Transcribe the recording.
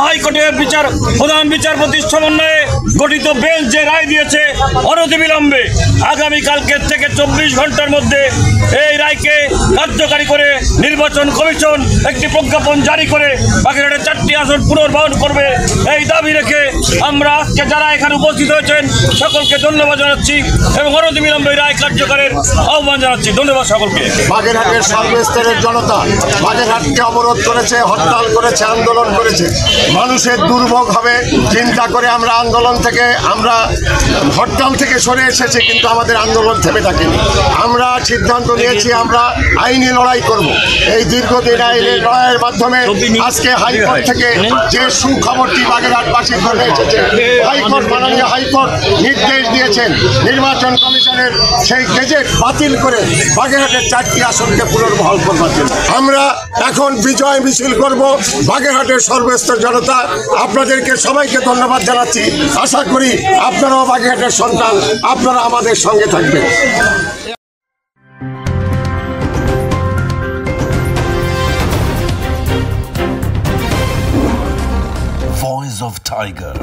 হাইকোর্টের প্রধান বিচারপতির সমন্বয়ে গঠিত বেঞ্চ যে রায় দিয়েছে অনতিবিলম্বে আগামীকালকে থেকে 24 ঘন্টার মধ্যে এই রায়কে কার্যকারী করে নির্বাচন কমিশন একটি প্রজ্ঞাপন জারি করে বাগেরহাটের 4টি আসন পুনর্বহাল করবে এই দাবি রেখে আমরা আজকে যারা এখানে উপস্থিত হয়েছেন সকলকে ধন্যবাদ জানাচ্ছি এবং অনতিবিলম্বে রায় কার্যকরের আহ্বান জানাচ্ছি। ধন্যবাদ সকলকে। বাগেরহাটের সর্বস্তরের জনতা বাগেরহাটকে অবরোধ করেছে, হরতাল করেছে, আন্দোলন করেছে। মানুষের দুর্ভোগ হবে চিন্তা করে আমরা হরতাল থেকে সরে এসেছি, কিন্তু আমাদের আন্দোলন থেমে থাকেনি। আমরা সিদ্ধান্ত নিয়েছি আমরা আইনি লড়াই করব। এই দীর্ঘদিন আইনের লড়াইয়ের মাধ্যমে আজকে হাইকোর্ট থেকে যে সুখবরটি বাগেরহাটবাসীর জন্য এসেছে, মাননীয় হাইকোর্ট নির্দেশ দিয়েছেন নির্বাচন কমিশনের সেই গেজেট বাতিল করে বাগেরহাটের 4টি আসনকে পুনর্বহাল করবার জন্য আমরা এখন বিজয় মিছিল করব। বাগেরহাটের সর্বস্তর জনতা আপনাদেরকে সবাইকে ধন্যবাদ জানাচ্ছি। আশা করি আপনারাও বাগেরহাটের সন্তান, আপনারা আমাদের সঙ্গে থাকবেন। Voice of Tiger.